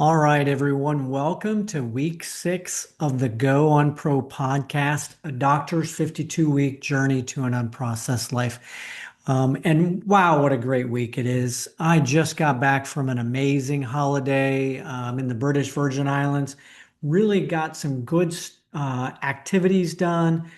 All right, everyone. Welcome to week 6 of the Go on Pro podcast, a doctor's 52-week journey to an unprocessed life. And wow, what a great week it is. I just got back from an amazing holiday in the British Virgin Islands. Really got some good activities done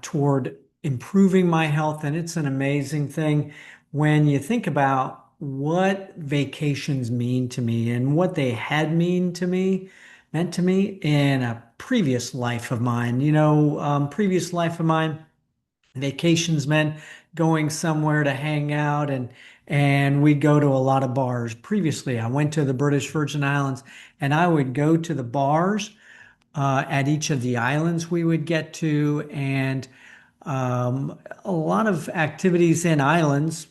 toward improving my health. And it's an amazing thing when you think about what vacations mean to me and what they had meant to me in a previous life of mine. Previous life of mine, vacations meant going somewhere to hang out and we'd go to a lot of bars. Previously, I went to the British Virgin Islands and I would go to the bars at each of the islands we would get to, and a lot of activities in islands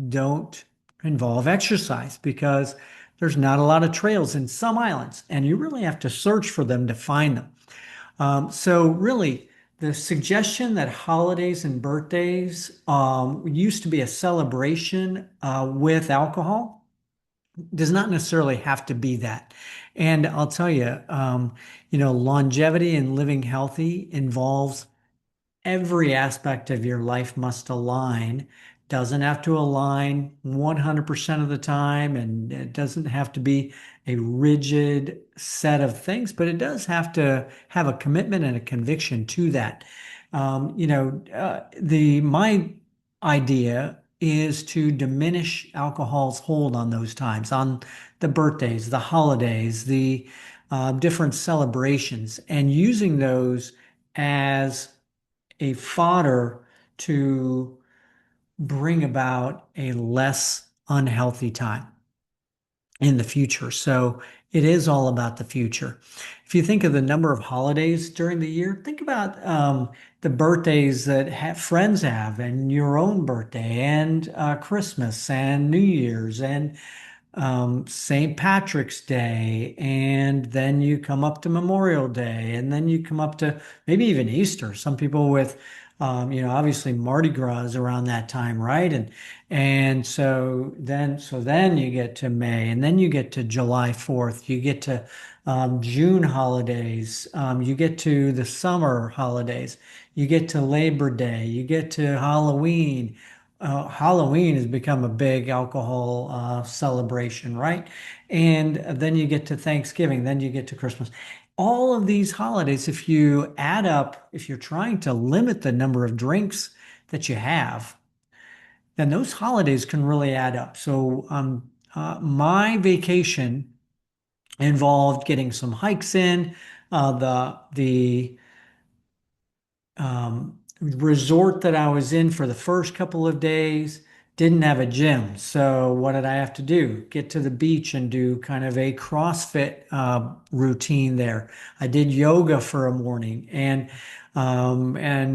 don't involve exercise because there's not a lot of trails in some islands, and you really have to search for them to find them. So really, the suggestion that holidays and birthdays used to be a celebration with alcohol does not necessarily have to be that. And I'll tell you, longevity and living healthy involves every aspect of your life must align. Doesn't have to align 100% of the time, and it doesn't have to be a rigid set of things, but it does have to have a commitment and a conviction to that. The my idea is to diminish alcohol's hold on those times, on the birthdays, the holidays, the different celebrations, and using those as a fodder to bring about a less unhealthy time in the future. So it is all about the future. If you think of the number of holidays during the year, think about the birthdays that friends have, and your own birthday, and Christmas, and New Year's, and St. Patrick's Day, and then you come up to Memorial Day, and then you come up to maybe even Easter. Some people with, obviously Mardi Gras is around that time, right? And so then you get to May, and then you get to July 4th, you get to June holidays, you get to the summer holidays, you get to Labor Day, you get to Halloween. Halloween has become a big alcohol celebration, right? And then you get to Thanksgiving, then you get to Christmas. All of these holidays, if you add up, if you're trying to limit the number of drinks that you have, then those holidays can really add up. So, my vacation involved getting some hikes in. The resort that I was in for the first couple of days didn't have a gym. So what did I have to do? Get to the beach and do kind of a CrossFit routine there. I did yoga for a morning and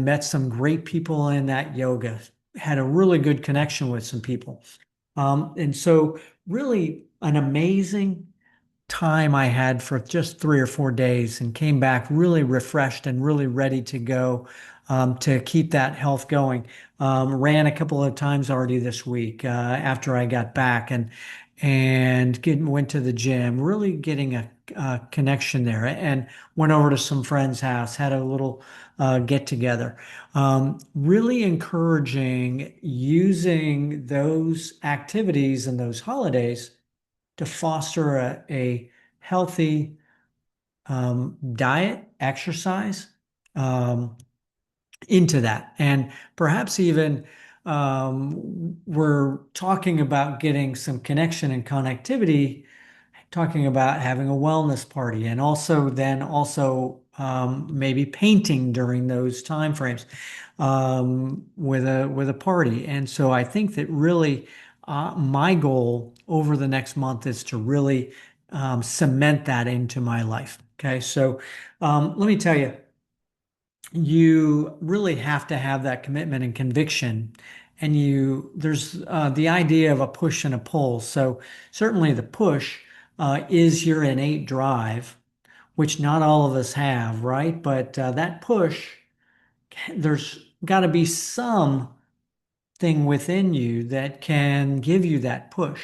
met some great people in that yoga. Had a really good connection with some people. And so really an amazing time I had for just 3 or 4 days, and came back really refreshed and really ready to go to keep that health going. Ran a couple of times already this week after I got back, and went to the gym, really getting a connection there, and went over to some friend's house, had a little get together. Really encouraging using those activities and those holidays to foster a healthy diet, exercise into that. And perhaps even we're talking about getting some connection and connectivity, talking about having a wellness party, and also maybe painting during those time frames with a party. And so I think that really my goal over the next month is to really cement that into my life. Okay, so let me tell you, you really have to have that commitment and conviction. And there's the idea of a push and a pull. So certainly the push is your innate drive, which not all of us have, right? But that push, there's got to be something within you that can give you that push.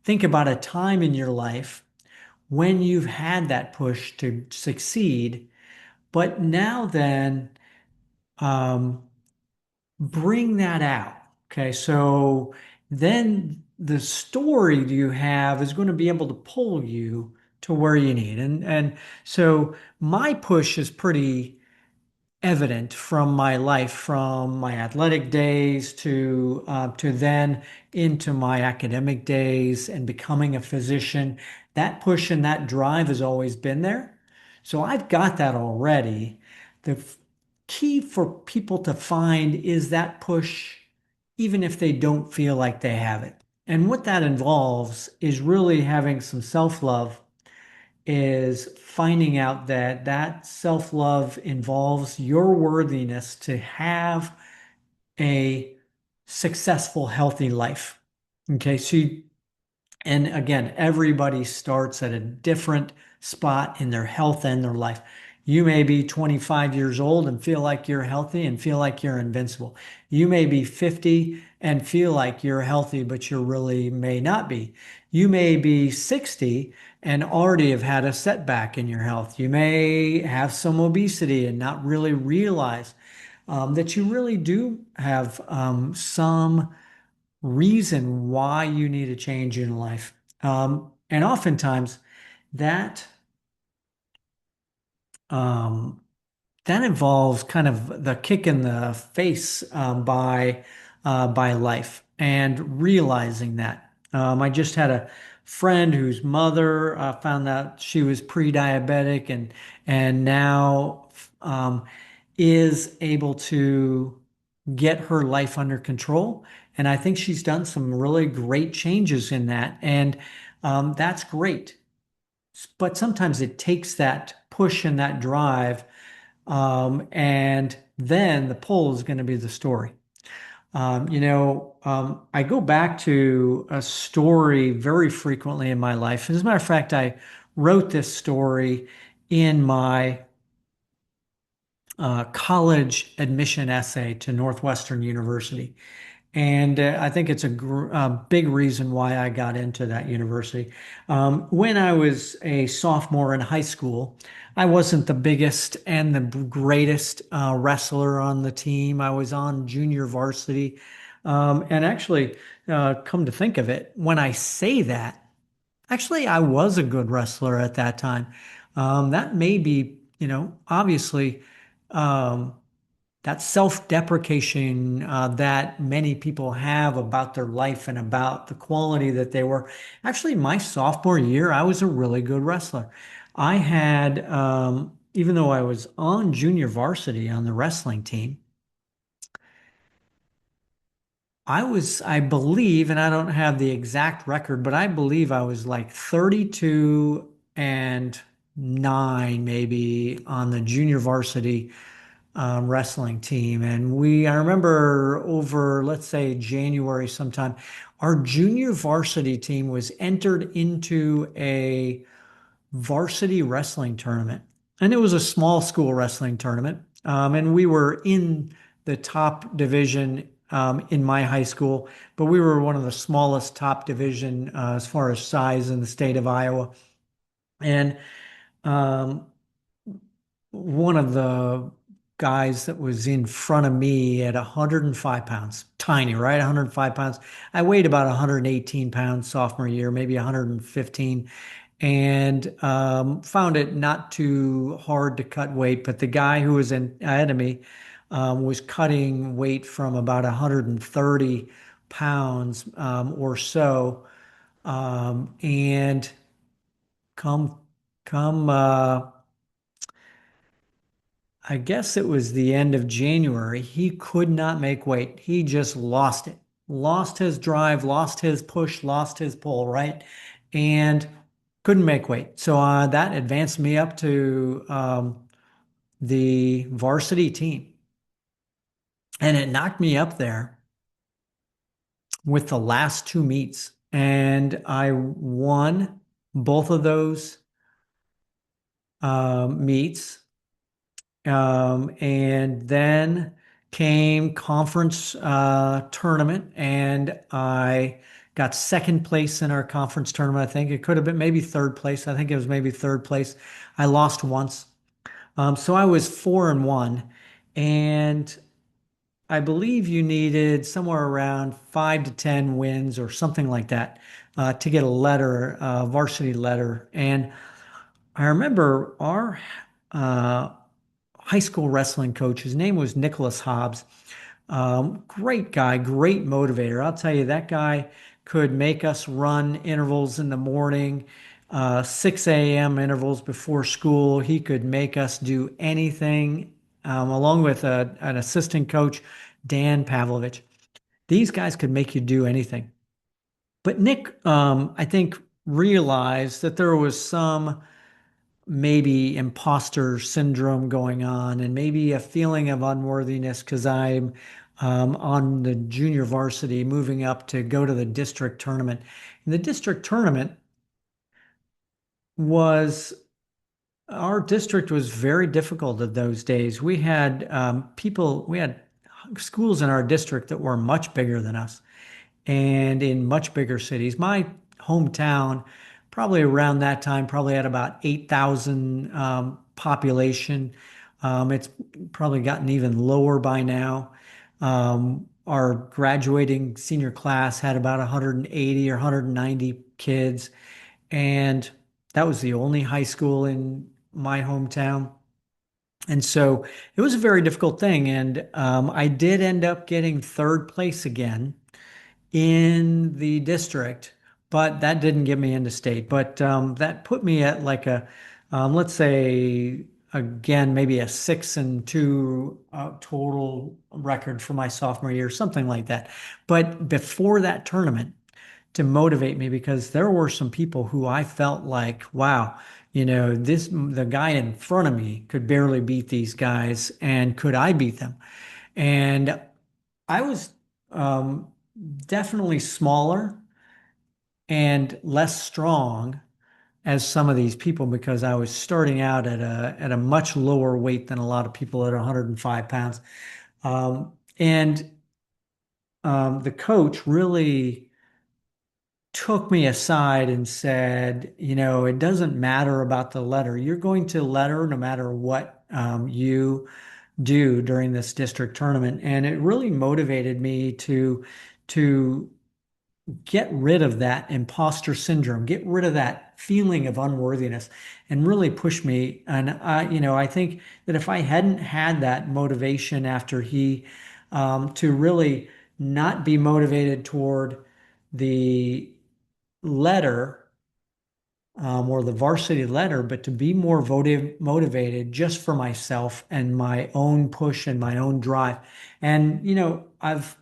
Think about a time in your life when you've had that push to succeed. But now then, um, bring that out. Okay, so then the story you have is going to be able to pull you to where you need. And so my push is pretty evident from my life, from my athletic days to then into my academic days and becoming a physician. That push and that drive has always been there. So I've got that already. The key for people to find is that push, even if they don't feel like they have it. And what that involves is really having some self-love, is finding out that that self-love involves your worthiness to have a successful, healthy life. Okay, so and again, everybody starts at a different spot in their health and their life. You may be 25 years old and feel like you're healthy and feel like you're invincible. You may be 50 and feel like you're healthy, but you really may not be. You may be 60 and already have had a setback in your health. You may have some obesity and not really realize that you really do have some reason why you need a change in life. And oftentimes that um, that involves kind of the kick in the face by life and realizing that. I just had a friend whose mother found out she was pre-diabetic and now is able to get her life under control. And I think she's done some really great changes in that. And that's great. But sometimes it takes that push and that drive. And then the pull is going to be the story. I go back to a story very frequently in my life. As a matter of fact, I wrote this story in my college admission essay to Northwestern University. And I think it's a big reason why I got into that university. When I was a sophomore in high school, I wasn't the biggest and the greatest wrestler on the team. I was on junior varsity. And actually, come to think of it, when I say that, actually, I was a good wrestler at that time. That may be, obviously. Um, that self-deprecation that many people have about their life and about the quality that they were. Actually, my sophomore year, I was a really good wrestler. I had, even though I was on junior varsity on the wrestling team, I believe, and I don't have the exact record, but I believe I was like 32 and 9 maybe on the junior varsity wrestling team. And I remember over, let's say January sometime, our junior varsity team was entered into a varsity wrestling tournament. And it was a small school wrestling tournament. And we were in the top division in my high school, but we were one of the smallest top division as far as size in the state of Iowa. And um, one of the guys that was in front of me at 105 pounds, tiny, right? 105 pounds. I weighed about 118 pounds sophomore year, maybe 115, and found it not too hard to cut weight. But the guy who was ahead of me was cutting weight from about 130 pounds or so. And come, come, I guess it was the end of January. He could not make weight. He just lost it. Lost his drive, lost his push, lost his pull, right? And couldn't make weight. So that advanced me up to the varsity team. And it knocked me up there with the last two meets. And I won both of those meets. And then came conference tournament, and I got second place in our conference tournament. I think it could have been maybe third place. I think it was maybe third place. I lost once. So I was 4-1, and I believe you needed somewhere around 5 to 10 wins or something like that to get a letter, a varsity letter. And I remember our uh, high school wrestling coach, his name was Nicholas Hobbs. Great guy, great motivator. I'll tell you, that guy could make us run intervals in the morning, 6 a.m. intervals before school. He could make us do anything, along with an assistant coach, Dan Pavlovich. These guys could make you do anything. But Nick, I think, realized that there was some maybe imposter syndrome going on and maybe a feeling of unworthiness because I'm on the junior varsity moving up to go to the district tournament. And the district tournament was, our district was very difficult at those days. We had we had schools in our district that were much bigger than us and in much bigger cities. My hometown, probably around that time, probably had about 8,000 population. It's probably gotten even lower by now. Our graduating senior class had about 180 or 190 kids, and that was the only high school in my hometown. And so it was a very difficult thing. And I did end up getting third place again in the district, but that didn't get me into state. But that put me at like let's say, again, maybe a 6-2 total record for my sophomore year, something like that. But before that tournament, to motivate me, because there were some people who I felt like, wow, the guy in front of me could barely beat these guys, and could I beat them? And I was um, definitely smaller and less strong as some of these people because I was starting out at a much lower weight than a lot of people at 105 pounds. And the coach really took me aside and said, it doesn't matter about the letter. You're going to letter no matter what you do during this district tournament. And it really motivated me to get rid of that imposter syndrome, get rid of that feeling of unworthiness, and really push me. And I think that if I hadn't had that motivation after to really not be motivated toward the letter, or the varsity letter, but to be more motivated just for myself and my own push and my own drive. And, I've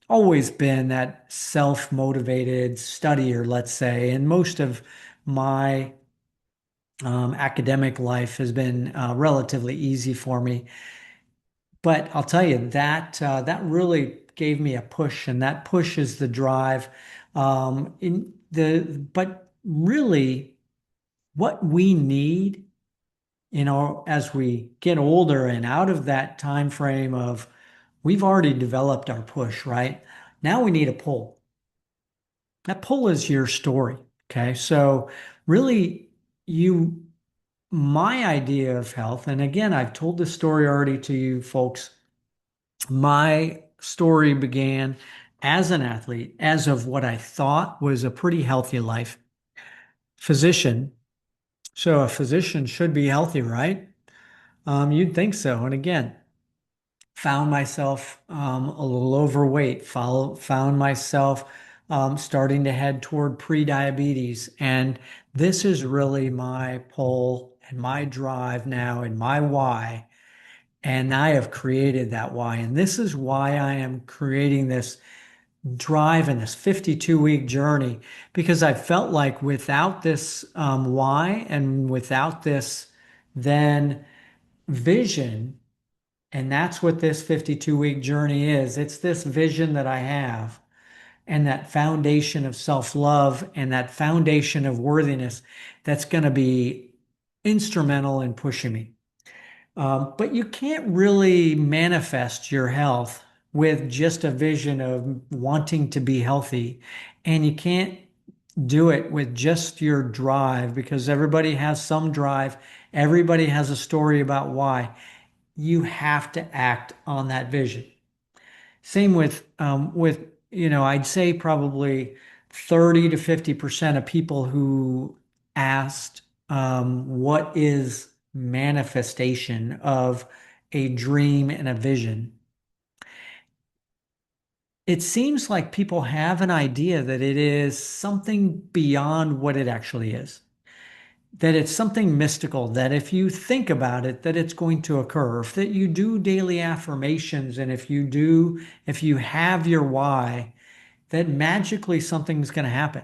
always been that self-motivated studier, let's say, and most of my academic life has been relatively easy for me. But I'll tell you that really gave me a push, and that push is the drive. But really, what we need, as we get older and out of that time frame of we've already developed our push, right? Now we need a pull. That pull is your story. Okay. So really you, my idea of health, and again, I've told this story already to you folks. My story began as an athlete, as of what I thought was a pretty healthy life. Physician. So a physician should be healthy, right? You'd think so. And again, found myself a little overweight, found myself starting to head toward pre-diabetes. And this is really my pull and my drive now and my why. And I have created that why. And this is why I am creating this drive and this 52-week journey, because I felt like without this why and without this then vision, and that's what this 52-week journey is. It's this vision that I have and that foundation of self-love and that foundation of worthiness that's going to be instrumental in pushing me. But you can't really manifest your health with just a vision of wanting to be healthy. And you can't do it with just your drive because everybody has some drive. Everybody has a story about why. You have to act on that vision. Same with I'd say probably 30 to 50% of people who asked what is manifestation of a dream and a vision. It seems like people have an idea that it is something beyond what it actually is. That it's something mystical, that if you think about it, that it's going to occur. If that you do daily affirmations and if you have your why, that magically something's going to happen.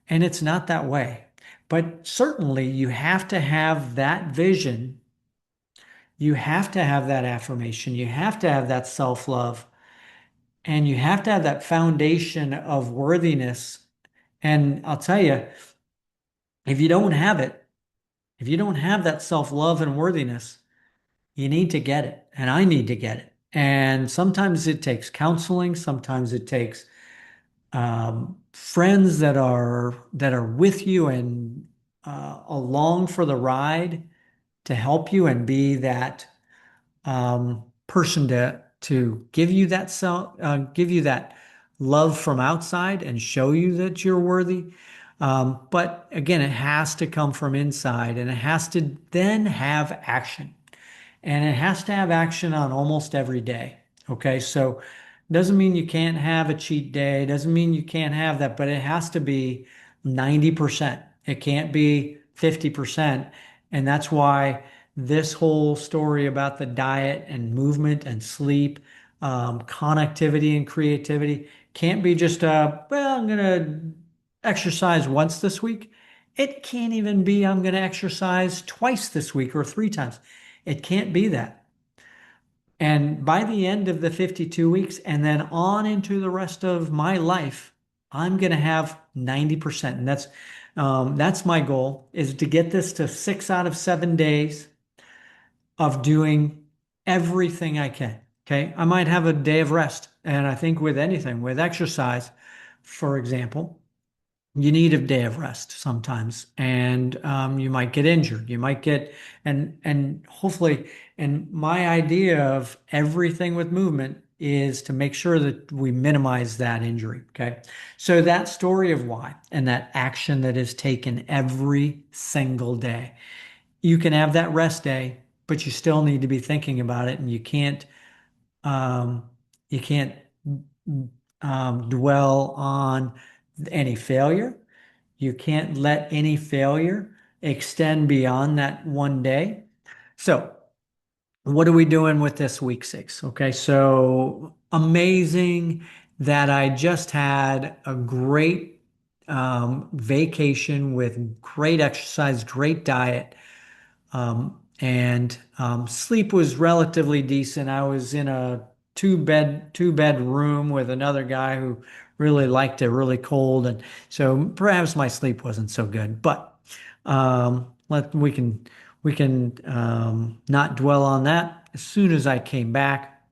And it's not that way. But certainly you have to have that vision. You have to have that affirmation. You have to have that self-love. And you have to have that foundation of worthiness. And I'll tell you, if you don't have it, if you don't have that self-love and worthiness, you need to get it. And I need to get it. And sometimes it takes counseling. Sometimes it takes friends that are with you and along for the ride to help you and be that person to give you that give you that love from outside and show you that you're worthy. But again, it has to come from inside, and it has to then have action. And it has to have action on almost every day. Okay, so doesn't mean you can't have a cheat day, doesn't mean you can't have that, but it has to be 90%. It can't be 50%. And that's why this whole story about the diet and movement and sleep, connectivity and creativity can't be just well, I'm going to exercise once this week. It can't even be, I'm going to exercise twice this week or three times. It can't be that. And by the end of the 52 weeks and then on into the rest of my life, I'm going to have 90%. And that's my goal, is to get this to 6 out of 7 days of doing everything I can. Okay. I might have a day of rest. And I think with anything, with exercise, for example, you need a day of rest sometimes, and you might get injured. You might get, and hopefully, and my idea of everything with movement is to make sure that we minimize that injury. Okay, so that story of why and that action that is taken every single day. You can have that rest day, but you still need to be thinking about it, and um, you can't dwell on any failure. You can't let any failure extend beyond that one day. So, what are we doing with this week 6? Okay, so amazing that I just had a great vacation with great exercise, great diet. And sleep was relatively decent. I was in a two bed room with another guy who really liked it really cold, and so perhaps my sleep wasn't so good. But let we can not dwell on that. As soon as I came back,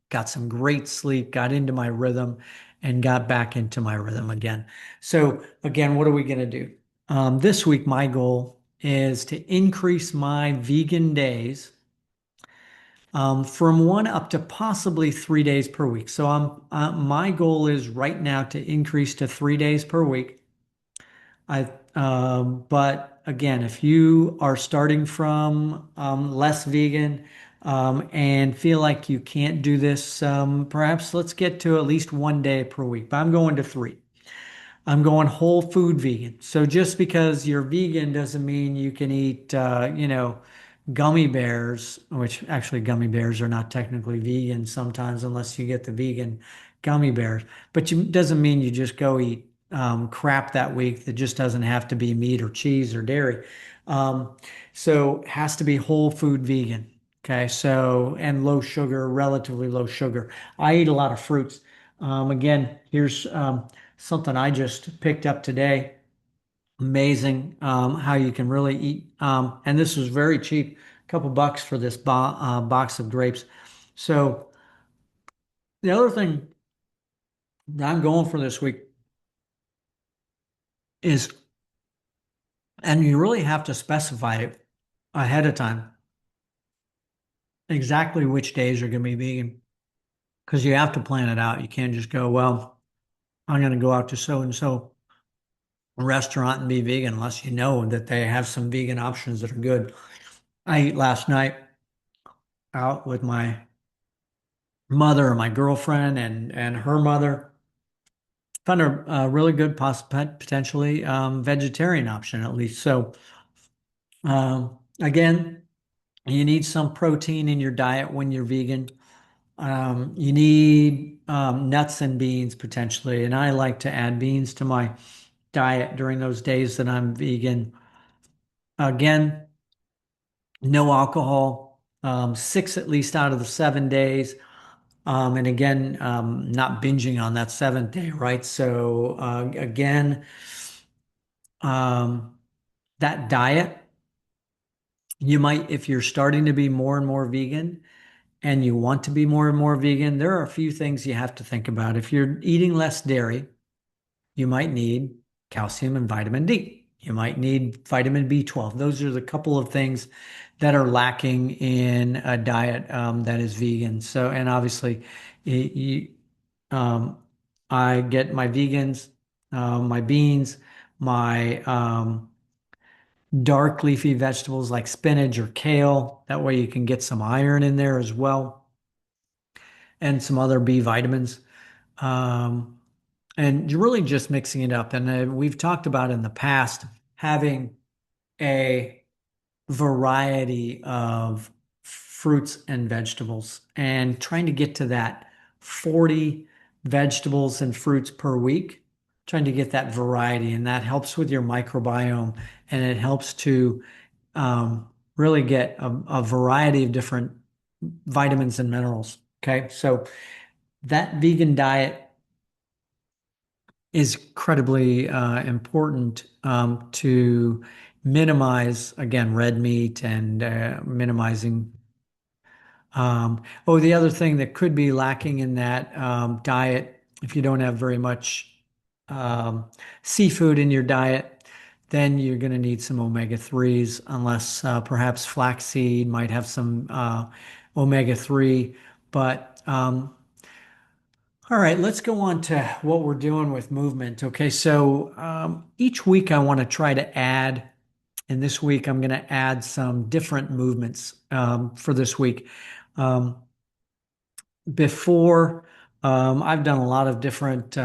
got some great sleep, got into my rhythm, and got back into my rhythm again. So again, what are we going to do? This week, my goal is to increase my vegan days from 1 up to possibly 3 days per week. So my goal is right now to increase to 3 days per week. But again, if you are starting from less vegan and feel like you can't do this, perhaps let's get to at least 1 day per week. But I'm going to 3. I'm going whole food vegan. So just because you're vegan doesn't mean you can eat, gummy bears, which actually gummy bears are not technically vegan sometimes unless you get the vegan gummy bears. But it doesn't mean you just go eat crap that week that just doesn't have to be meat or cheese or dairy. Um, so it has to be whole food vegan. Okay, so and low sugar, relatively low sugar. I eat a lot of fruits. Again, here's something I just picked up today. Amazing how you can really eat. And this was very cheap, a couple bucks for this box of grapes. So The other thing that I'm going for this week is, and you really have to specify it ahead of time, exactly which days are going to be vegan, because you have to plan it out. You can't just go, well, I'm going to go out to so and so restaurant and be vegan unless you know that they have some vegan options that are good. I ate last night out with my mother and my girlfriend and her mother. Found a really good, potentially vegetarian option at least. So again, you need some protein in your diet when you're vegan. You need nuts and beans potentially, and I like to add beans to my diet during those days that I'm vegan. Again, no alcohol, six at least out of the 7 days. And again, not binging on that seventh day, right? So again, um, that diet, you might, if you're starting to be more and more vegan and you want to be more and more vegan, there are a few things you have to think about. If you're eating less dairy, you might need calcium and vitamin D. You might need vitamin B12. Those are the couple of things that are lacking in a diet that is vegan. So, and obviously, you, um, I get my vegans, my beans, my dark leafy vegetables like spinach or kale. That way, you can get some iron in there as well, and some other B vitamins. Um, and you're really just mixing it up. And we've talked about in the past having a variety of fruits and vegetables and trying to get to that 40 vegetables and fruits per week, trying to get that variety. And that helps with your microbiome and it helps to really get a variety of different vitamins and minerals. Okay. So that vegan diet is incredibly important to minimize, again, red meat and minimizing. Oh, the other thing that could be lacking in that diet, if you don't have very much um, seafood in your diet, then you're going to need some omega-3s, unless perhaps flaxseed might have some omega-3. But all right, let's go on to what we're doing with movement. Okay, so each week I want to try to add, and this week I'm going to add some different movements for this week. Um, before. I've done a lot of different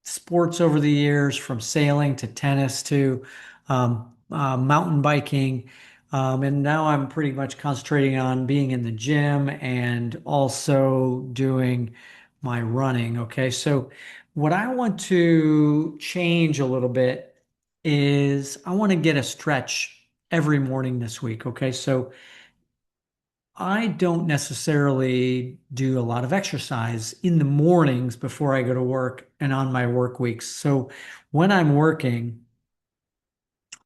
sports over the years, from sailing to tennis to mountain biking. And now I'm pretty much concentrating on being in the gym and also doing my running. Okay, so what I want to change a little bit is I want to get a stretch every morning this week. Okay, so I don't necessarily do a lot of exercise in the mornings before I go to work and on my work weeks. So when I'm working,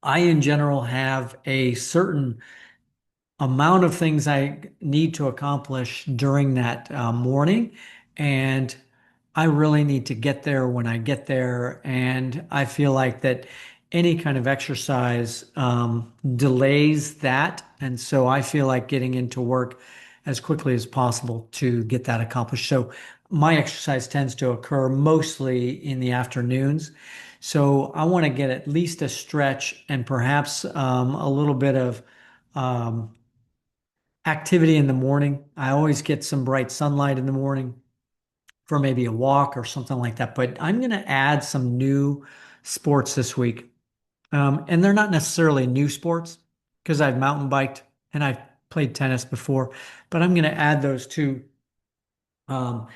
I in general have a certain amount of things I need to accomplish during that morning. And I really need to get there when I get there. And I feel like that any kind of exercise delays that. And so I feel like getting into work as quickly as possible to get that accomplished. So my exercise tends to occur mostly in the afternoons. So I want to get at least a stretch and perhaps a little bit of um, activity in the morning. I always get some bright sunlight in the morning for maybe a walk or something like that. But I'm going to add some new sports this week. And they're not necessarily new sports because I've mountain biked and I've played tennis before, but I'm going to add those two um,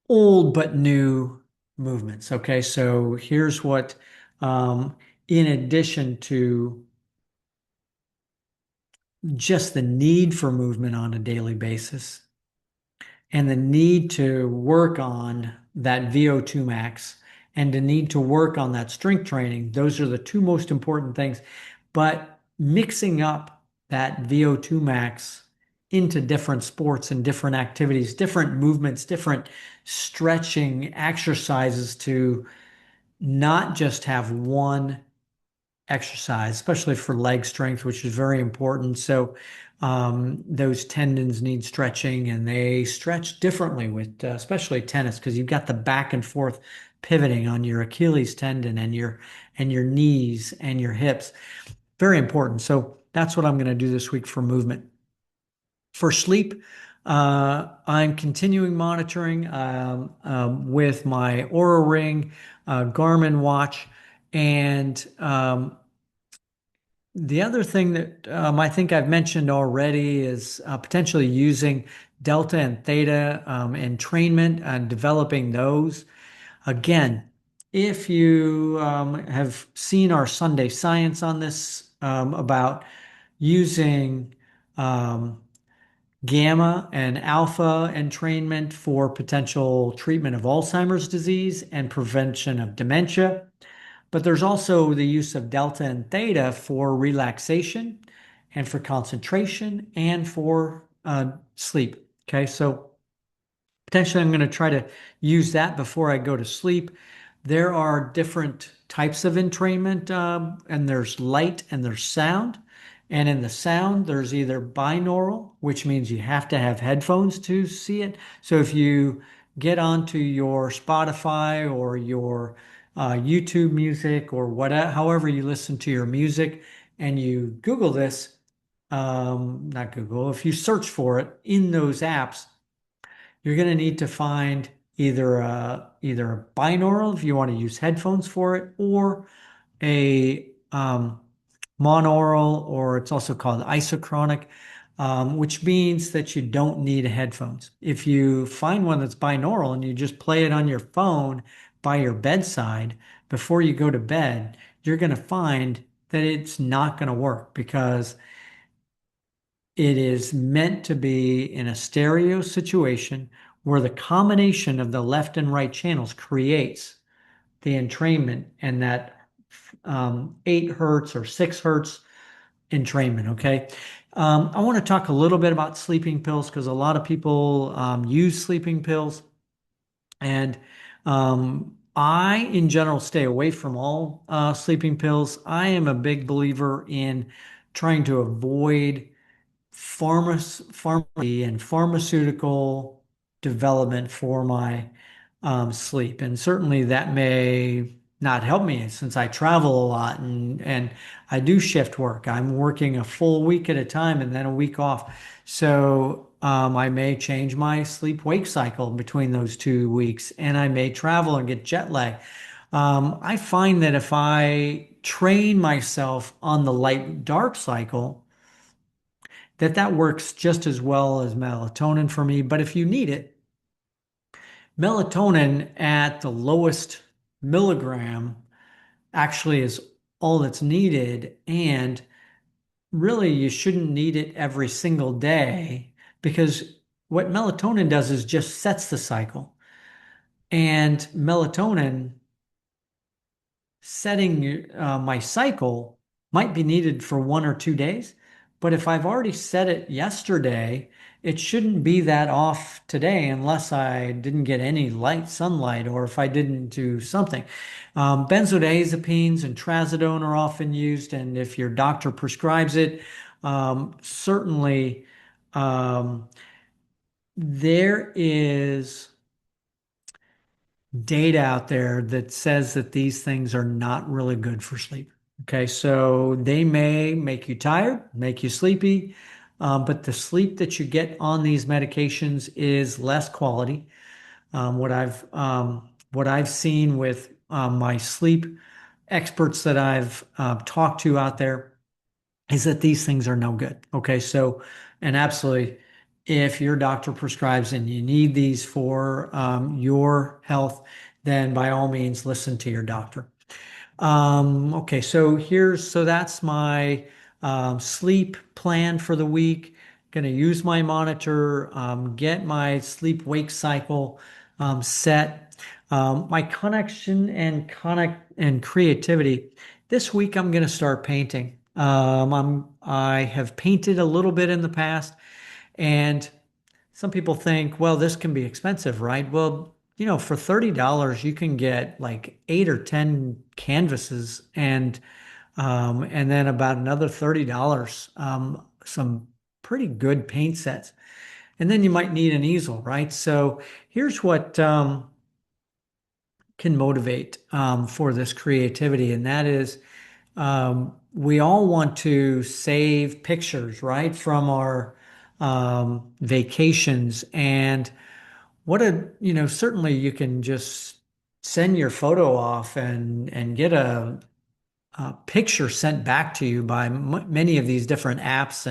old but new movements. Okay, so here's what, in addition to just the need for movement on a daily basis, and the need to work on that VO2 max and the need to work on that strength training, those are the two most important things. But mixing up that VO2 max into different sports and different activities, different movements, different stretching exercises to not just have one exercise, especially for leg strength, which is very important. So, those tendons need stretching and they stretch differently with, especially tennis, because you've got the back and forth pivoting on your Achilles tendon and your knees and your hips. Very important. So that's what I'm going to do this week for movement. For sleep, I'm continuing monitoring with my Aura Ring, Garmin watch, and the other thing that I think I've mentioned already is potentially using delta and theta entrainment and developing those. Again, if you have seen our Sunday Science on this about using um, gamma and alpha entrainment for potential treatment of Alzheimer's disease and prevention of dementia. But there's also the use of delta and theta for relaxation and for concentration and for sleep. Okay, so potentially I'm going to try to use that before I go to sleep. There are different types of entrainment, and there's light and there's sound. And in the sound, there's either binaural, which means you have to have headphones to see it. So if you get onto your Spotify or your YouTube music or whatever, however you listen to your music, and you Google this, not Google, if you search for it in those apps, you're going to need to find either a binaural if you want to use headphones for it, or a monaural, or it's also called isochronic, which means that you don't need headphones. If you find one that's binaural and you just play it on your phone by your bedside before you go to bed, you're going to find that it's not going to work because it is meant to be in a stereo situation where the combination of the left and right channels creates the entrainment and that 8 hertz or 6 hertz entrainment. Okay. I want to talk a little bit about sleeping pills because a lot of people use sleeping pills. And I, in general, stay away from all sleeping pills. I am a big believer in trying to avoid pharmacy and pharmaceutical development for my sleep. And certainly that may not help me since I travel a lot and I do shift work. I'm working a full week at a time and then a week off. So I may change my sleep wake cycle between those 2 weeks and I may travel and get jet lag. I find that if I train myself on the light dark cycle, that works just as well as melatonin for me. But if you need it, melatonin at the lowest milligram actually is all that's needed. And really, you shouldn't need it every single day because what melatonin does is just sets the cycle. And melatonin setting my cycle might be needed for 1 or 2 days, but if I've already set it yesterday, it shouldn't be that off today unless I didn't get any light sunlight or if I didn't do something. Benzodiazepines and trazodone are often used, and if your doctor prescribes it, certainly um, there is data out there that says that these things are not really good for sleep. Okay, so they may make you tired, make you sleepy, but the sleep that you get on these medications is less quality. What I've seen with my sleep experts that I've talked to out there is that these things are no good. Okay, so and absolutely, if your doctor prescribes and you need these for your health, then by all means listen to your doctor. Okay, so that's my sleep plan for the week. Going to use my monitor, get my sleep wake cycle set. My connection and connect and creativity. This week I'm going to start painting. I have painted a little bit in the past, And some people think, well, this can be expensive, right? Well, for $30, you can get like 8 or 10 canvases and then about another $30, some pretty good paint sets. And then you might need an easel, right? So here's what can motivate for this creativity, and that is we all want to save pictures, right, from our vacations. And certainly you can just send your photo off and get a picture sent back to you by many of these different apps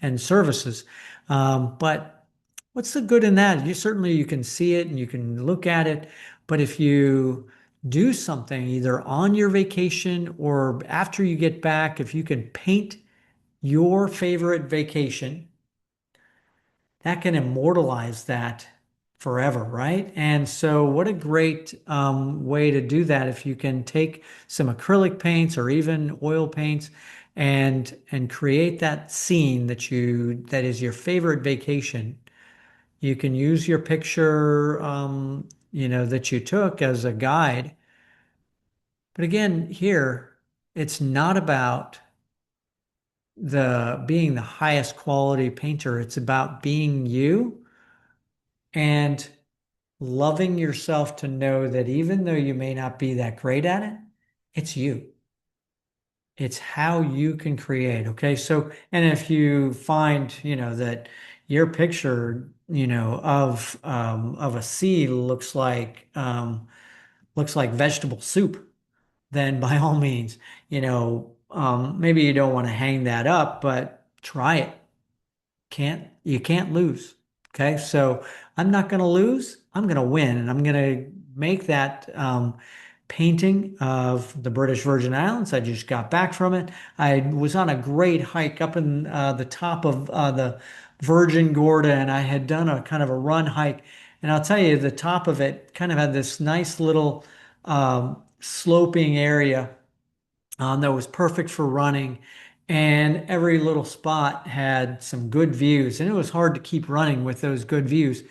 and services. But what's the good in that? You can see it and you can look at it, but if you do something either on your vacation or after you get back, if you can paint your favorite vacation, that can immortalize that forever, right? And so, what a great way to do that if you can take some acrylic paints or even oil paints and create that scene that is your favorite vacation. You can use your picture, that you took as a guide. But again, here, it's not about the being the highest quality painter. It's about being you and loving yourself to know that even though you may not be that great at it, it's you. It's how you can create. Okay. So, and if you find, that your picture, of a sea looks like vegetable soup, then by all means, maybe you don't want to hang that up, but try it. You can't lose. Okay. So I'm not going to lose. I'm going to win. And I'm going to make that painting of the British Virgin Islands. I just got back from it. I was on a great hike up in the top of the Virgin Gorda, and I had done a kind of a run hike. And I'll tell you, the top of it kind of had this nice little sloping area that was perfect for running. And every little spot had some good views, and it was hard to keep running with those good views.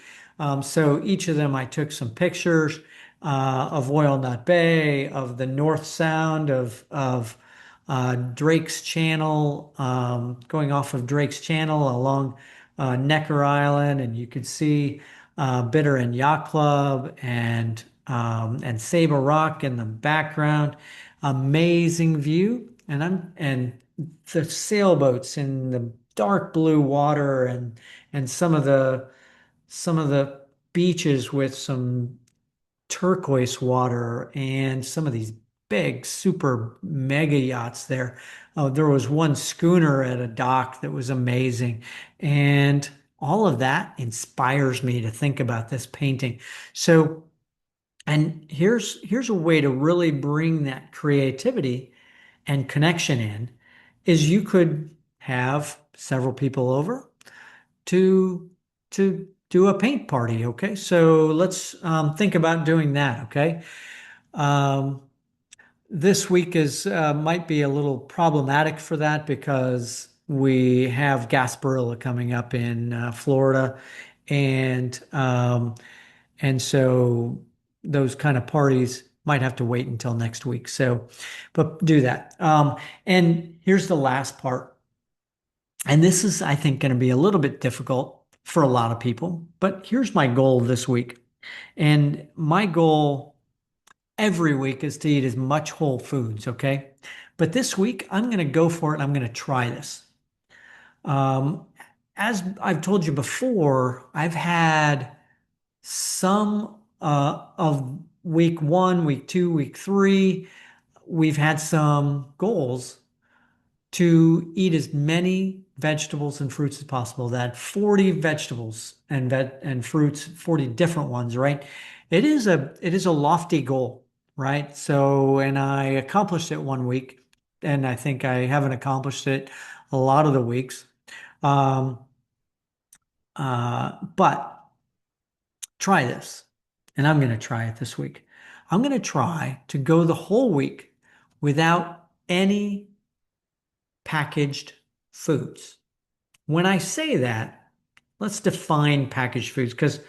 So each of them, I took some pictures of Walnut Bay, of the North Sound, of Drake's Channel, going off of Drake's Channel along Necker Island, and you could see Bitter and Yacht Club and Sabre Rock in the background. Amazing view, and the sailboats in the dark blue water and some of the beaches with some turquoise water and some of these big super mega yachts there. There was one schooner at a dock that was amazing, and all of that inspires me to think about this painting. So, and here's a way to really bring that creativity and connection in is you could have several people over to do a paint party. Okay, so let's think about doing that. Okay, um, this week is might be a little problematic for that because we have Gasparilla coming up in Florida, and so those kind of parties might have to wait until next week. So, but do that. And here's the last part. And this is, I think, going to be a little bit difficult for a lot of people. But here's my goal this week. And my goal every week is to eat as much whole foods, okay? But this week, I'm going to go for it and I'm going to try this. Um, as I've told you before, I've had some of week one, week two, week three, we've had some goals to eat as many vegetables and fruits as possible. That 40 vegetables and fruits, 40 different ones, right? It is a lofty goal, right? So, and I accomplished it one week, and I think I haven't accomplished it a lot of the weeks. Um, but try this, and I'm going to try it this week. I'm going to try to go the whole week without any packaged foods. When I say that, let's define packaged foods because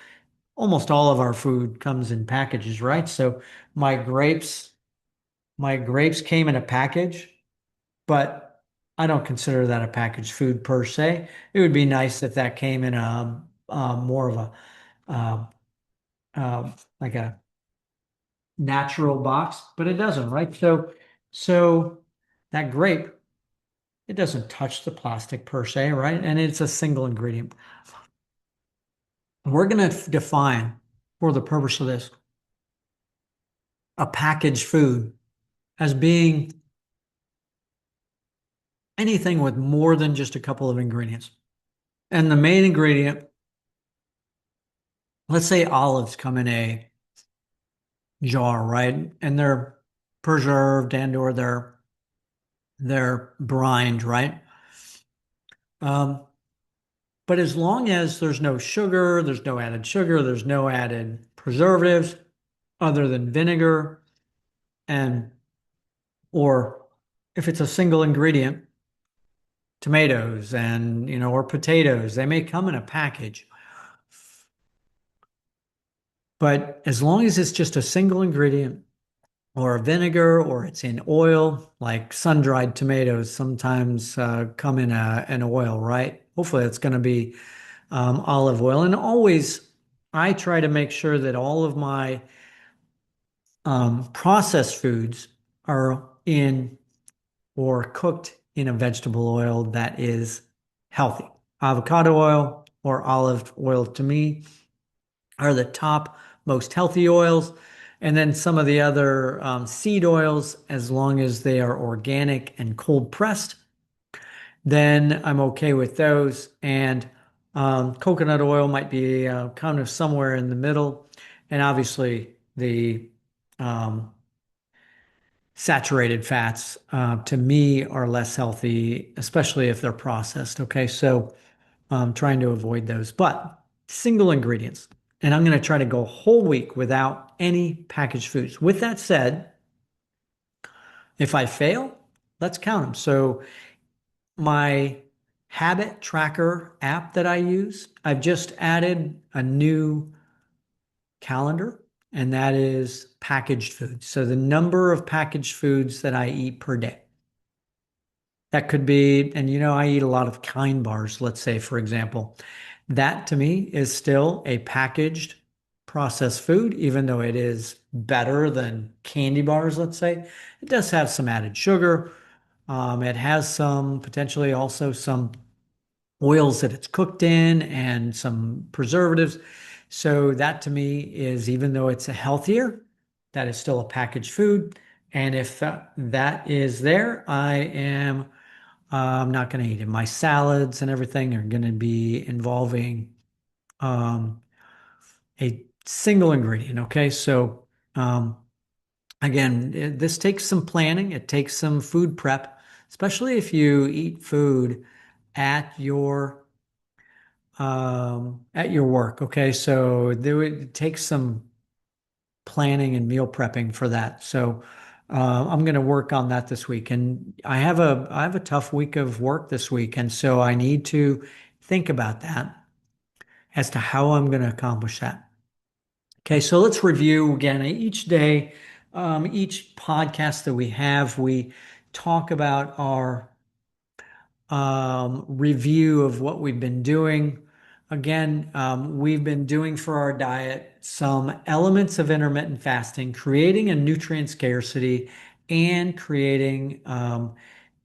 almost all of our food comes in packages, right? So my grapes, my grapes came in a package, but I don't consider that a packaged food per se. It would be nice if that came in a more of a uh, like a natural box, but it doesn't, right? So that grape, it doesn't touch the plastic per se, right? And it's a single ingredient. We're going to define, for the purpose of this, a packaged food as being anything with more than just a couple of ingredients. And the main ingredient, let's say olives come in a jar, right? And they're preserved and or they're brined, right? Um, but as long as there's no sugar, there's no added preservatives other than vinegar and or if it's a single ingredient, tomatoes and or potatoes, they may come in a package. But as long as it's just a single ingredient or a vinegar or it's in oil, like sun-dried tomatoes sometimes come in an oil, right? Hopefully it's going to be olive oil. And always, I try to make sure that all of my processed foods are in or cooked in a vegetable oil that is healthy. Avocado oil or olive oil to me are the top most healthy oils. And then some of the other seed oils, as long as they are organic and cold pressed, then I'm okay with those. And coconut oil might be kind of somewhere in the middle. And obviously, the um, saturated fats to me are less healthy, especially if they're processed. Okay, so I'm trying to avoid those, but single ingredients. And I'm going to try to go a whole week without any packaged foods. With that said, if I fail, let's count them. So my habit tracker app that I use, I've just added a new calendar, and that is packaged foods. So the number of packaged foods that I eat per day. That could be, and I eat a lot of Kind bars, let's say, for example. That to me is still a packaged processed food, even though it is better than candy bars, let's say. It does have some added sugar. It has some potentially also some oils that it's cooked in and some preservatives. So that to me is, even though it's a healthier, that is still a packaged food. And if that is there, I am I'm not going to eat it. My salads and everything are going to be involving um, a single ingredient. Okay. So, um, again, this takes some planning, it takes some food prep, especially if you eat food at your work. Okay. So, it takes some planning and meal prepping for that. So, I'm going to work on that this week, and I have a tough week of work this week, and so I need to think about that as to how I'm going to accomplish that. Okay, so let's review again each day, each podcast that we have. We talk about our review of what we've been doing. Again, we've been doing for our diet some elements of intermittent fasting, creating a nutrient scarcity, and creating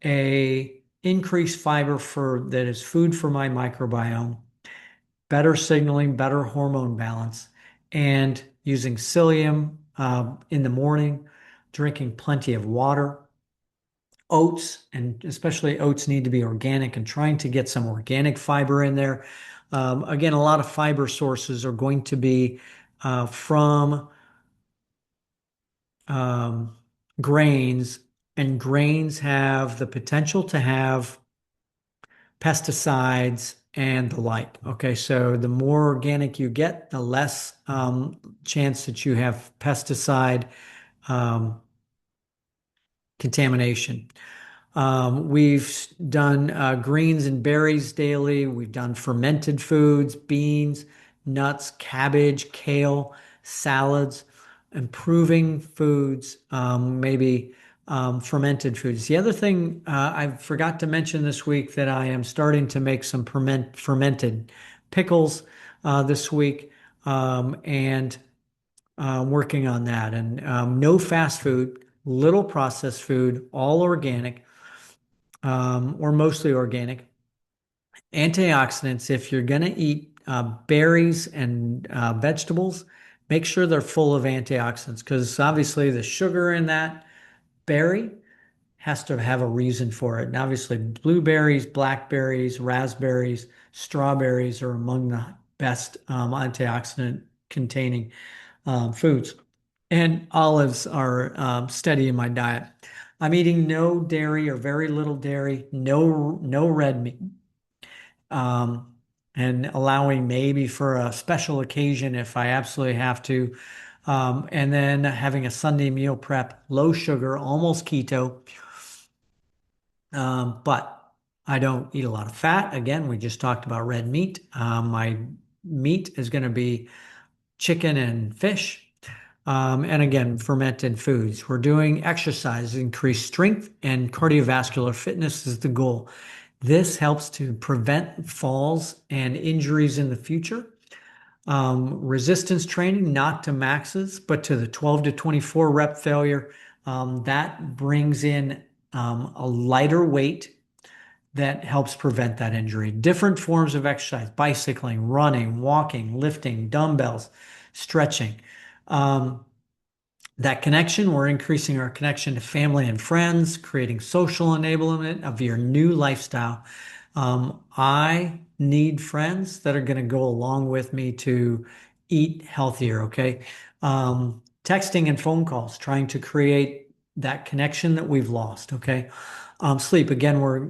a increased fiber for that is food for my microbiome, better signaling, better hormone balance, and using psyllium in the morning, drinking plenty of water. Oats, and especially oats, need to be organic and trying to get some organic fiber in there. Again, a lot of fiber sources are going to be from um, grains, and grains have the potential to have pesticides and the like. Okay, so the more organic you get, the less chance that you have pesticide um, contamination. We've done greens and berries daily. We've done fermented foods, beans, nuts, cabbage, kale, salads, improving foods, maybe fermented foods. The other thing I forgot to mention this week that I am starting to make some fermented pickles this week, and working on that. And no fast food, little processed food, all organic, or mostly organic. Antioxidants, if you're going to eat berries and vegetables, make sure they're full of antioxidants because obviously the sugar in that berry has to have a reason for it. And obviously, blueberries, blackberries, raspberries, strawberries are among the best antioxidant containing foods. And olives are steady in my diet. I'm eating no dairy or very little dairy, no red meat, um, and allowing maybe for a special occasion if I absolutely have to. And then having a Sunday meal prep, low sugar, almost keto. But I don't eat a lot of fat. Again, we just talked about red meat. My meat is going to be chicken and fish. And again, fermented foods. We're doing exercise, increase strength, and cardiovascular fitness is the goal. This helps to prevent falls and injuries in the future. Resistance training, not to maxes, but to the 12 to 24 rep failure. That brings in a lighter weight that helps prevent that injury. Different forms of exercise, bicycling, running, walking, lifting, dumbbells, stretching. Um, that connection, we're increasing our connection to family and friends, creating social enablement of your new lifestyle. I need friends that are going to go along with me to eat healthier, okay? Texting and phone calls, trying to create that connection that we've lost, okay? Sleep, again, we're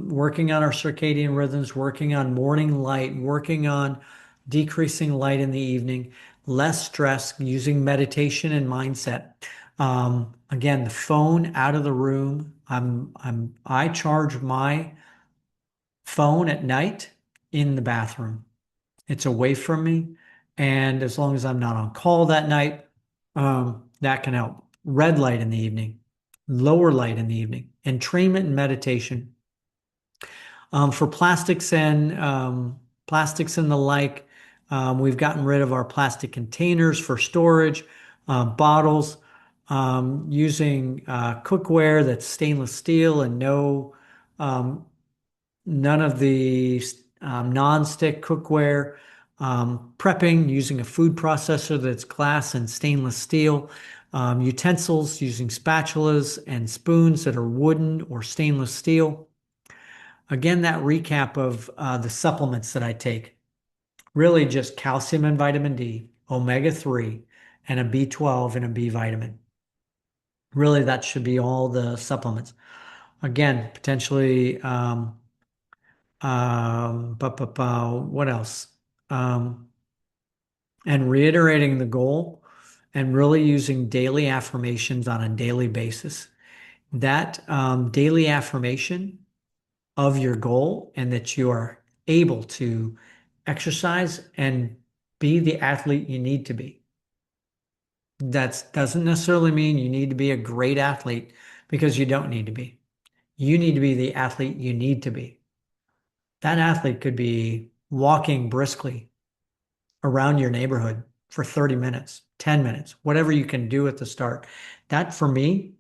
working on our circadian rhythms, working on morning light, working on decreasing light in the evening, less stress, using meditation and mindset. Again, the phone out of the room. I charge my phone at night in the bathroom. It's away from me. And as long as I'm not on call that night, that can help. Red light in the evening, lower light in the evening, entrainment and meditation. For plastics and the like, we've gotten rid of our plastic containers for storage, bottles, using cookware that's stainless steel and um, none of the non-stick cookware. Prepping using a food processor that's glass and stainless steel. Utensils using spatulas and spoons that are wooden or stainless steel. Again, that recap of the supplements that I take, really just calcium and vitamin D, omega-3, and a B12 and a B vitamin. Really, that should be all the supplements. Again, potentially, what else? Um, and reiterating the goal and really using daily affirmations on a daily basis. That daily affirmation of your goal and that you are able to exercise and be the athlete you need to be. That doesn't necessarily mean you need to be a great athlete because you don't need to be. You need to be the athlete you need to be. That athlete could be walking briskly around your neighborhood for 30 minutes, 10 minutes, whatever you can do at the start. That for me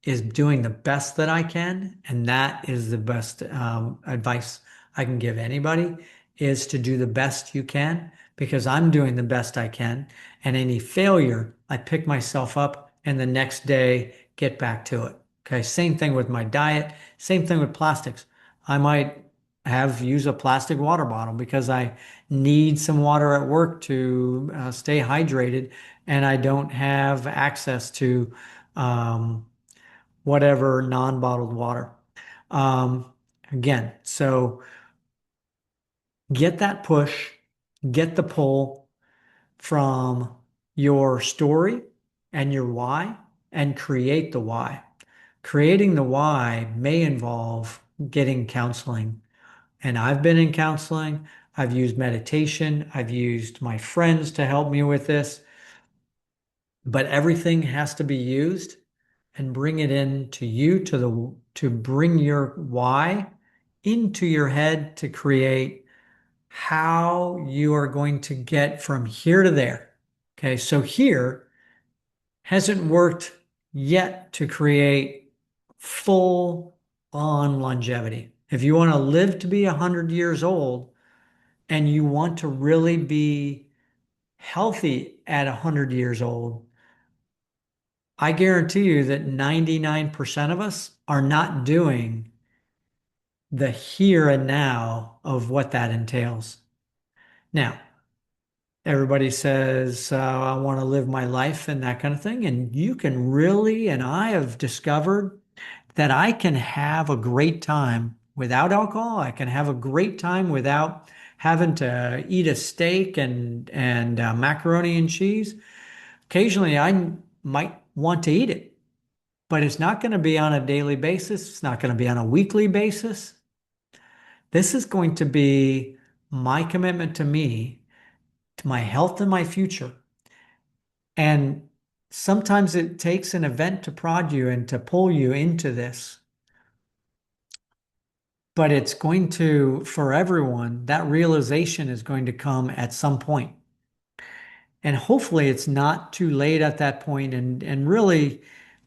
is doing the best that I can, and that is the best advice I can give anybody is to do the best you can because I'm doing the best I can. And any failure, I pick myself up and the next day get back to it. Okay, same thing with my diet, same thing with plastics. I might have use a plastic water bottle because I need some water at work to stay hydrated, and I don't have access to whatever non-bottled water. Um, Again, so get that push, get the pull from your story and your why, and create the why. Creating the why may involve getting counseling. And I've been in counseling. I've used meditation. I've used my friends to help me with this. But everything has to be used and bring it into you to bring your why into your head to create how you are going to get from here to there. Okay, so here hasn't worked yet to create full on longevity. If you want to live to be 100 years old and you want to really be healthy at 100 years old, I guarantee you that 99% of us are not doing the here and now of what that entails. Now, everybody says, I want to live my life and that kind of thing. And you can really, and I have discovered that I can have a great time without alcohol. I can have a great time without having to eat a steak and macaroni and cheese. Occasionally, I might want to eat it, but it's not going to be on a daily basis. It's not going to be on a weekly basis. This is going to be my commitment to me, to my health and my future. And sometimes it takes an event to prod you and to pull you into this. But it's going to, for everyone, that realization is going to come at some point. And hopefully it's not too late at that point. And really,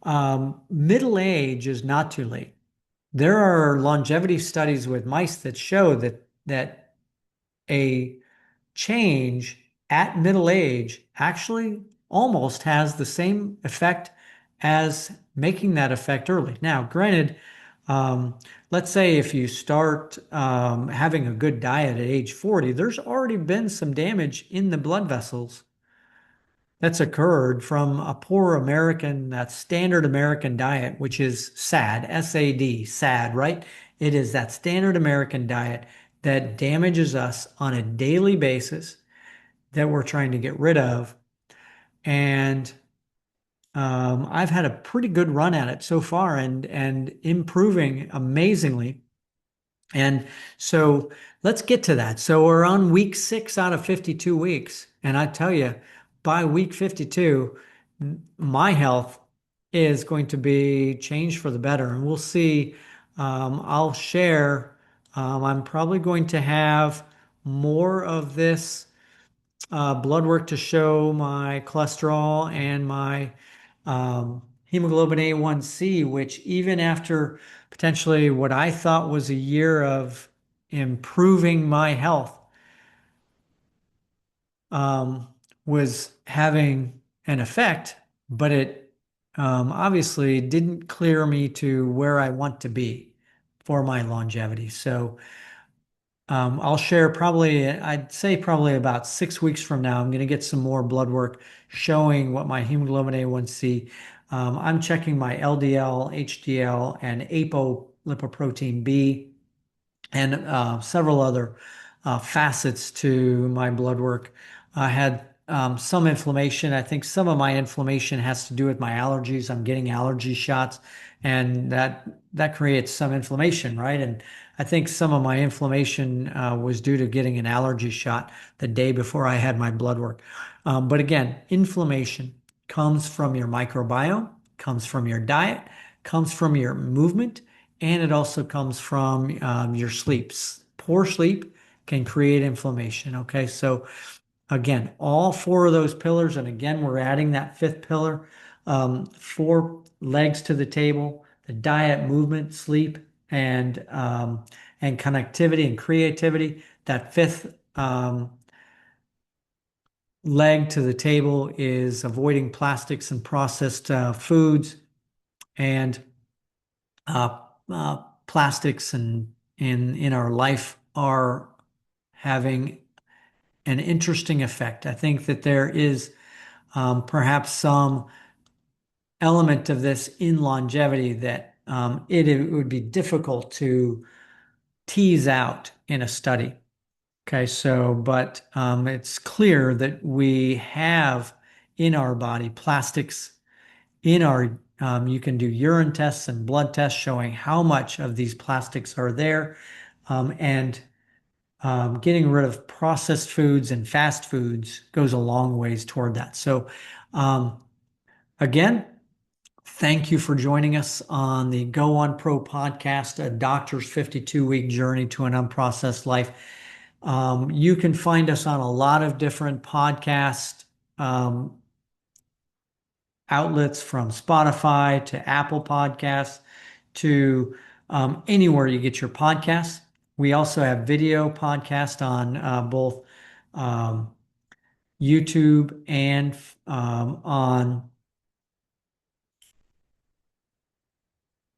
middle age is not too late. There are longevity studies with mice that show that a change at middle age actually almost has the same effect as making that effect early. Now, granted, let's say if you start having a good diet at age 40, there's already been some damage in the blood vessels that's occurred from a poor American, that standard American diet, which is SAD, SAD, SAD, right? It is that standard American diet that damages us on a daily basis that we're trying to get rid of. And I've had a pretty good run at it so far and improving amazingly. And so let's get to that. So we're on week 6 out of 52 weeks. And I tell you, by week 52, my health is going to be changed for the better. And we'll see. I'll share. I'm probably going to have more of this blood work to show my cholesterol and my hemoglobin A1C, which even after potentially what I thought was a year of improving my health, um, was having an effect, but it obviously didn't clear me to where I want to be for my longevity. So I'll share probably, I'd say probably about 6 weeks from now, I'm going to get some more blood work showing what my hemoglobin A1C. I'm checking my LDL, HDL, and apolipoprotein B, and several other facets to my blood work. I had some inflammation. I think some of my inflammation has to do with my allergies. I'm getting allergy shots, and that creates some inflammation, right? And I think some of my inflammation was due to getting an allergy shot the day before I had my blood work. But again, inflammation comes from your microbiome, comes from your diet, comes from your movement, and it also comes from your sleeps. Poor sleep can create inflammation. Okay, so again, all 4 of those pillars, and again, we're adding that 5th pillar, 4 legs to the table: the diet, movement, sleep, and connectivity and creativity. That 5th leg to the table is avoiding plastics and processed foods, and uh, plastics and in our life are having an interesting effect. I think that there is perhaps some element of this in longevity that it would be difficult to tease out in a study. Okay, so, but it's clear that we have in our body plastics in our You can do urine tests and blood tests showing how much of these plastics are there. And getting rid of processed foods and fast foods goes a long ways toward that. So, um, again, thank you for joining us on the Go On Pro podcast, a doctor's 52-week journey to an unprocessed life. You can find us on a lot of different podcast um, outlets, from Spotify to Apple Podcasts to anywhere you get your podcasts. We also have video podcast on both um, YouTube and on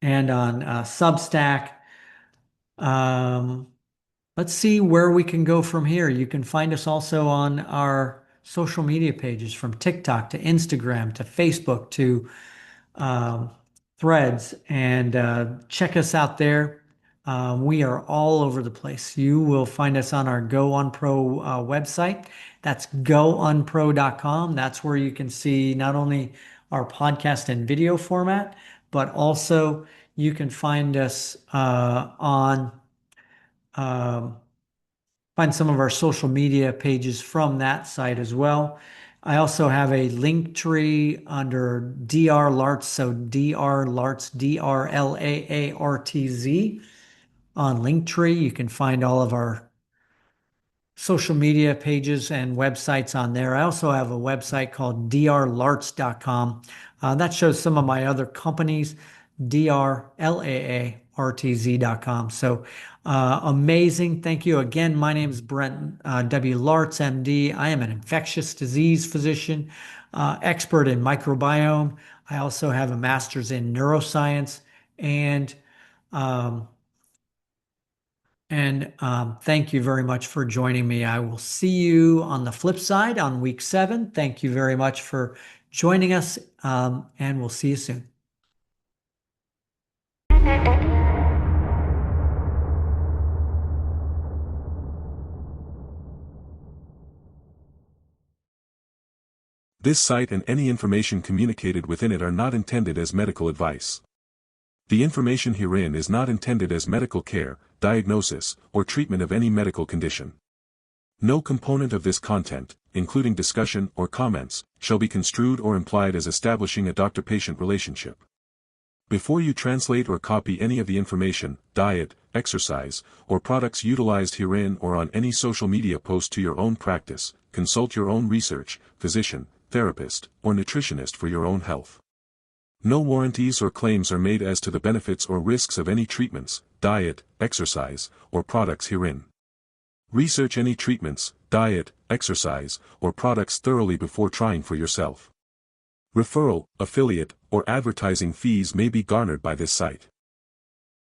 Substack. Um, let's see where we can go from here. You can find us also on our social media pages, from TikTok to Instagram to Facebook to um, Threads, and check us out there. We are all over the place. You will find us on our Go On Pro website. That's goonpro.com. That's where you can see not only our podcast in video format, but also you can find us on um, find some of our social media pages from that site as well. I also have a link tree under Dr. Laartz, so Dr. Laartz, Drlaartz on Linktree. You can find all of our social media pages and websites on there. I also have a website called drlaartz.com. That shows some of my other companies, drlaartz.com. So amazing. Thank you again. My name is Brent W. Laartz, MD. I am an infectious disease physician, expert in microbiome. I also have a master's in neuroscience, and um, thank you very much for joining me. I will see you on the flip side on week 7. Thank you very much for joining us, and we'll see you soon. This site and any information communicated within it are not intended as medical advice. The information herein is not intended as medical care, diagnosis, or treatment of any medical condition. No component of this content, including discussion or comments, shall be construed or implied as establishing a doctor-patient relationship. Before you translate or copy any of the information, diet, exercise, or products utilized herein or on any social media post to your own practice, consult your own research, physician, therapist, or nutritionist for your own health. No warranties or claims are made as to the benefits or risks of any treatments, diet, exercise, or products herein. Research any treatments, diet, exercise, or products thoroughly before trying for yourself. Referral, affiliate, or advertising fees may be garnered by this site.